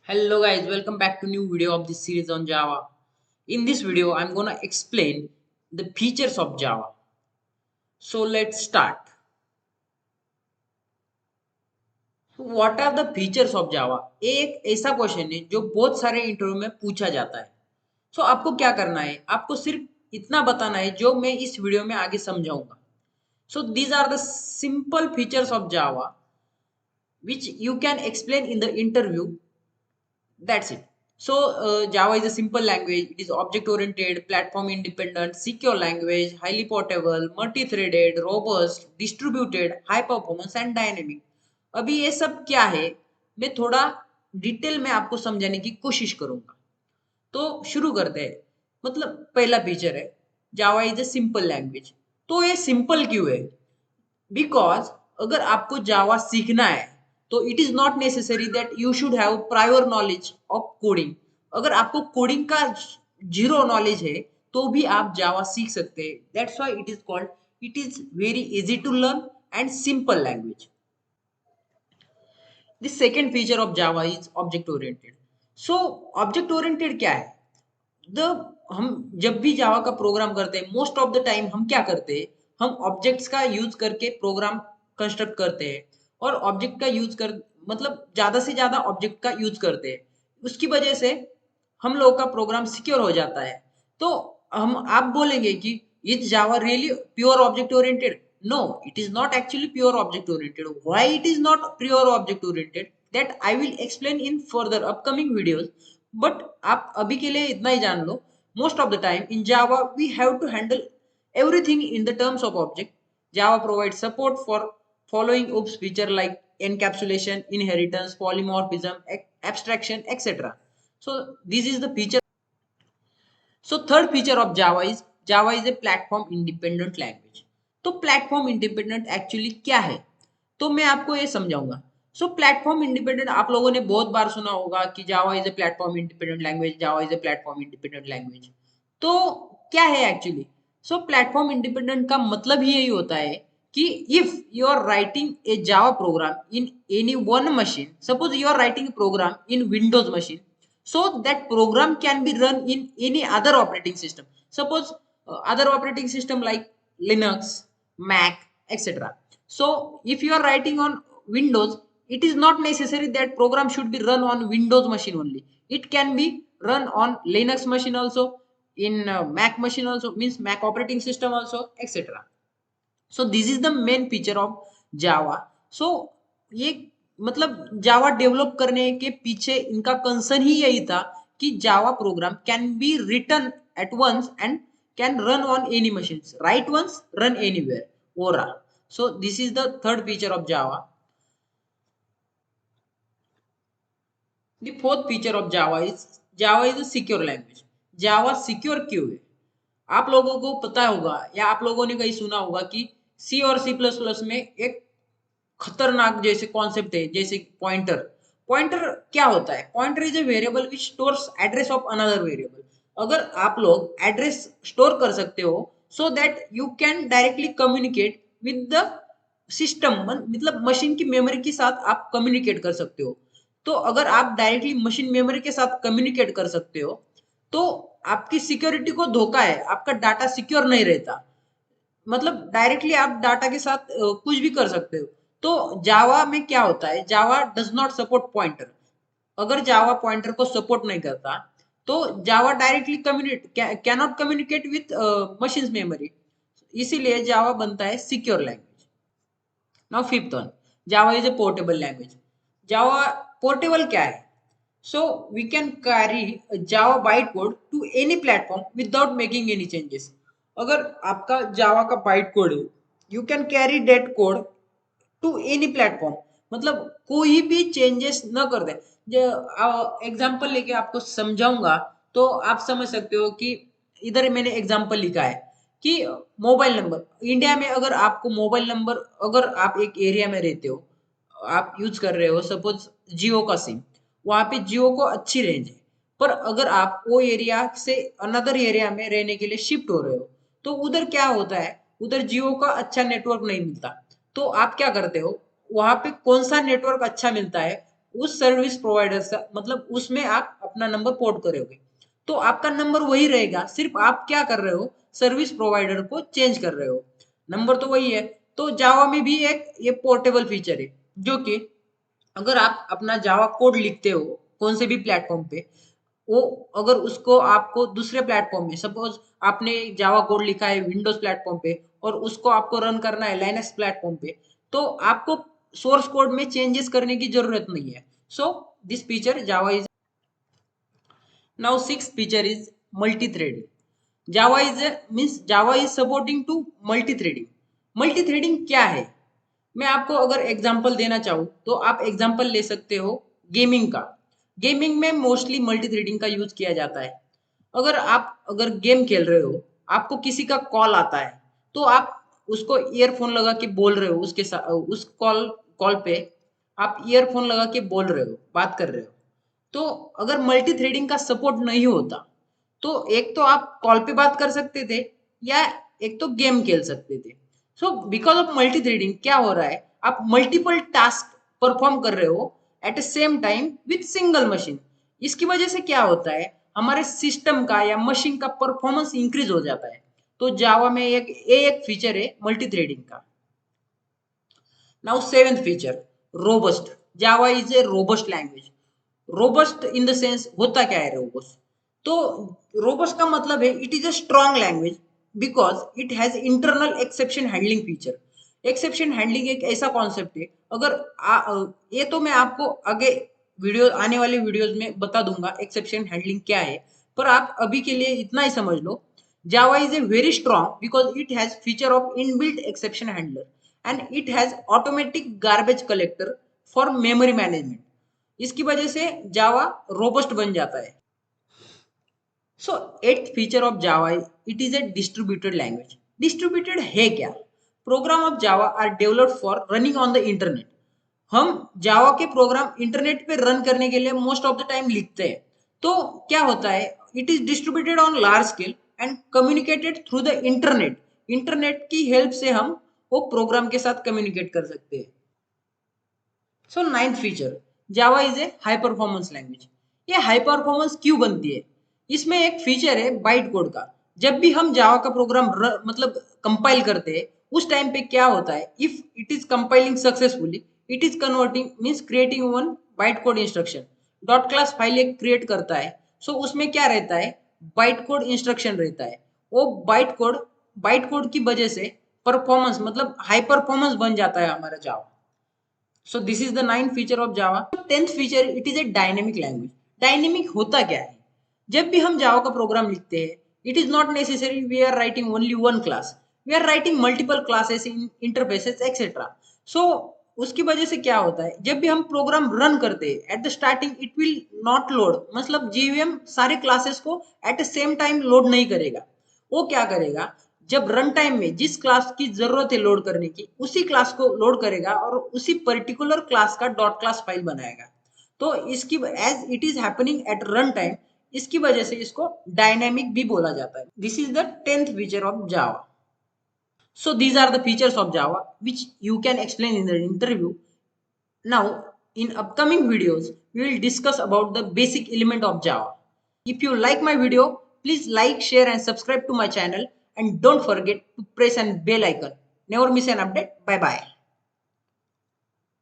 Hello guys, welcome back to new video of this series on Java. In this video, I'm gonna explain the features of Java. So let's start. What are the features of Java? एक ऐसा question है जो बहुत सारे interview में पूछा जाता है. आपको क्या करना है? आपको सिर्फ इतना बताना है जो मैं इस वीडियो में आगे समझाऊंगा. These are the simple features of Java which you can explain in the interview. That's it. Java is a simple language. It is object-oriented, platform-independent, secure language, highly portable, multi-threaded, robust, distributed, high performance and dynamic. अभी ये सब क्या है मैं थोड़ा detail में आपको समझाने की कोशिश करूंगा. तो शुरू करते हैं. मतलब पहला फीचर है Java is a simple language. तो ये सिंपल क्यों है? बिकॉज अगर आपको जावा सीखना है तो it is not necessary that you should have prior knowledge of coding. अगर आपको कोडिंग का जीरो नॉलेज है तो भी आप जावा सीख सकते हैं. That's why it is called it is very easy to learn and simple language. The second feature of Java is object oriented. Object oriented क्या है? द हम जब भी जावा का प्रोग्राम करते हैं मोस्ट ऑफ द टाइम हम क्या करते हैं? हम ऑब्जेक्ट्स का यूज करके प्रोग्राम कंस्ट्रक्ट करते हैं और ऑब्जेक्ट का यूज कर मतलब ज्यादा से ज्यादा ऑब्जेक्ट का यूज करते हैं. उसकी वजह से हम लोग का प्रोग्राम सिक्योर हो जाता है. तो हम आप बोलेंगे कि is Java really pure object oriented? No, it is not actually pure object oriented. Why it is not pure object oriented that I will explain in further upcoming videos. But आप अभी के लिए इतना ही जान लो. Most of the time in Java, we have to handle everything in the terms of object. Java provides support for following OOPS feature like encapsulation, inheritance, polymorphism, abstraction, etc. So this is the feature. So third feature of Java is a platform independent language. तो platform independent actually क्या है तो मैं आपको ये समझाऊंगा. Platform independent आप लोगों ने बहुत बार सुना होगा कि जावा is a platform independent language, Java is a platform independent language. तो क्या है एक्चुअली? प्लेटफॉर्म इंडिपेंडेंट का मतलब ही यही होता है कि if you are writing a Java program in any one machine, suppose you are writing program in Windows machine, so that program can be run in any other operating system. Suppose other operating system like Linux, Mac, etc. So if you are writing on Windows, it is not necessary that program should be run on Windows machine only. It can be run on Linux machine also, in Mac machine also, means Mac operating system also, etc. So this is the main feature of Java. So ये मतलब Java develop करने के पीछे इनका concern ही यही था कि Java program can be written at once and can run on any machine, write once run anywhere. ओरा. So this is the third feature of Java. The fourth feature of Java is a secure language. Java secure क्यों है? आप लोगों को पता होगा या आप लोगों ने कहीं सुना होगा कि सी और सी प्लस प्लस में एक खतरनाक जैसे कॉन्सेप्ट है जैसे पॉइंटर. पॉइंटर क्या होता है? Pointer is a variable which stores address of another variable. अगर आप लोग एड्रेस स्टोर कर सकते हो so that you can directly communicate with the system, मतलब मशीन की मेमोरी के साथ आप कम्युनिकेट कर सकते हो. तो अगर आप डायरेक्टली मशीन मेमोरी के साथ कम्युनिकेट कर सकते हो तो आपकी सिक्योरिटी को धोखा है, आपका डाटा सिक्योर नहीं रहता. मतलब डायरेक्टली आप डाटा के साथ कुछ भी कर सकते हो. तो जावा में क्या होता है? Java does not support pointer. अगर जावा पॉइंटर को सपोर्ट नहीं करता तो Java directly communicate can not communicate with machine memory. इसीलिए जावा बनता है secure language. Now fifth one, Java is a portable language. Java portable क्या है? We can carry a Java bytecode to any platform without making any changes. अगर आपका Java का byte code है you can carry that code to any platform. मतलब कोई भी changes न कर दे. एग्जाम्पल लेके आपको समझाऊंगा तो आप समझ सकते हो कि इधर मैंने एग्जाम्पल लिखा है कि मोबाइल नंबर इंडिया में, अगर आपको मोबाइल नंबर, अगर आप एक एरिया में रहते हो, आप यूज कर रहे हो सपोज जियो का सिम, वहां पे जियो को अच्छी रेंज है. पर अगर आप वो एरिया से अनदर एरिया में रहने के लिए शिफ्ट हो रहे हो तो उधर क्या होता है? उधर जियो का अच्छा नेटवर्क नहीं मिलता. तो आप क्या करते हो? वहां पे कौन सा नेटवर्क अच्छा मिलता है उस सर्विस प्रोवाइडर से, मतलब उसमें आप अपना नंबर पोर्ट करोगे तो आपका नंबर वही रहेगा, सिर्फ आप क्या कर रहे हो, सर्विस प्रोवाइडर को चेंज कर रहे हो, नंबर तो वही है। तो जावा में भी एक ये पोर्टेबल फीचर है, जो कि अगर आप अपना जावा कोड लिखते हो कौन से भी प्लेटफॉर्म पे, वो अगर उसको आपको दूसरे प्लेटफॉर्म में, सपोज आपने जावा कोड लिखा है विंडोज प्लेटफॉर्म पे और उसको आपको रन करना है लाइनक्स प्लेटफॉर्म पे, तो आपको सोर्स कोड में चेंजेस करने की जरूरत नहीं है। So this feature Java is. Now six feature is multi threading. Java is means Java is supporting to multi threading. Multi threading क्या है, मैं आपको अगर एग्जांपल देना चाहूँ तो आप एग्जांपल ले सकते हो गेमिंग का। गेमिंग में मोस्टली मल्टी थ्रेडिंग का यूज किया जाता है। अगर गेम खेल रहे हो, आपको किसी का कॉल आता है, तो आप उसको ईयरफोन लगा के बोल रहे हो, उसके साथ उस कॉल कॉल पे आप ईयरफोन लगा के बोल रहे हो, बात कर रहे हो। तो अगर मल्टी थ्रेडिंग का सपोर्ट नहीं होता तो एक तो आप कॉल पे बात कर सकते थे, या एक तो गेम खेल सकते थे। So because of multi threading क्या हो रहा है, आप मल्टीपल टास्क परफॉर्म कर रहे हो at the same time with single machine. इसकी वजह से क्या होता है, हमारे सिस्टम का या मशीन का परफॉर्मेंस इंक्रीज हो जाता है। तो जावा में एक फीचर है मल्टी थ्रेडिंग का। Now seventh feature, robust. Java is A robust language. Robust in the sense, होता क्या है रोबस्ट, तो रोबस्ट का मतलब है it is a strong language because it has internal exception handling feature. Exception handling एक ऐसा कॉन्सेप्ट है, ये तो मैं आपको आगे वीडियो, आने वाले वीडियोस में बता दूंगा एक्सेप्शन हैंडलिंग क्या है, पर आप अभी के लिए इतना ही समझ लो। Java is a very strong because it has feature of inbuilt exception handler and it has automatic garbage collector for memory management. इसकी वजह से जावा रोबस्ट बन जाता है। So eighth feature of Java, it is a distributed language. Distributed है क्या, program of Java are developed for running on the internet. हम Java के प्रोग्राम इंटरनेट पे रन करने के लिए मोस्ट ऑफ द टाइम लिखते हैं। तो क्या होता है, it is distributed on large scale and communicated through the internet. Internet की हेल्प से हम वो प्रोग्राम के साथ कम्युनिकेट कर सकते हैं। So ninth feature, Java is A high performance language. ये हाई परफॉर्मेंस क्यों बनती है, इसमें एक फीचर है बाइट कोड का। जब भी हम जावा का प्रोग्राम मतलब कंपाइल करते हैं, उस टाइम पे क्या होता है, if it is compiling successfully, it is converting means creating one byte code instruction. Dot class file एक क्रिएट करता है, सो उसमें क्या रहता है, बाइट कोड इंस्ट्रक्शन रहता है। वो बाइट कोड की वजह से परफॉर्मेंस मतलब हाई परफॉर्मेंस बन जाता है हमारा जावा। So this is the ninth feature of Java. Tenth feature, it is a dynamic language. Dynamic होता क्या है, जब भी हम जावा का प्रोग्राम लिखते हैं, it is not necessary we are writing only one class. We are writing multiple classes in interfaces etc. So उसकी वजह से क्या होता है, जब भी हम प्रोग्राम रन करते हैं at the starting it will not load, मतलब जीवीएम सारे क्लासेस को at the same time load नहीं करेगा। वो क्या करेगा, जब रन टाइम में जिस क्लास की जरूरत है लोड करने की, उसी क्लास को लोड करेगा और उसी पर्टिकुलर क्लास का डॉट क्लास फाइल बनाएगा। तो इसकी as it is happening at run time, इसकी वजह से इसको डायनेमिक भी बोला जाता है। This is the 10th feature of Java. So these are the features of Java which you can explain in the interview. Now in upcoming videos we will discuss about the basic element of Java. If you like my video, please like, share and subscribe to my channel, and don't forget to press an bell icon. Never miss an update. Bye bye.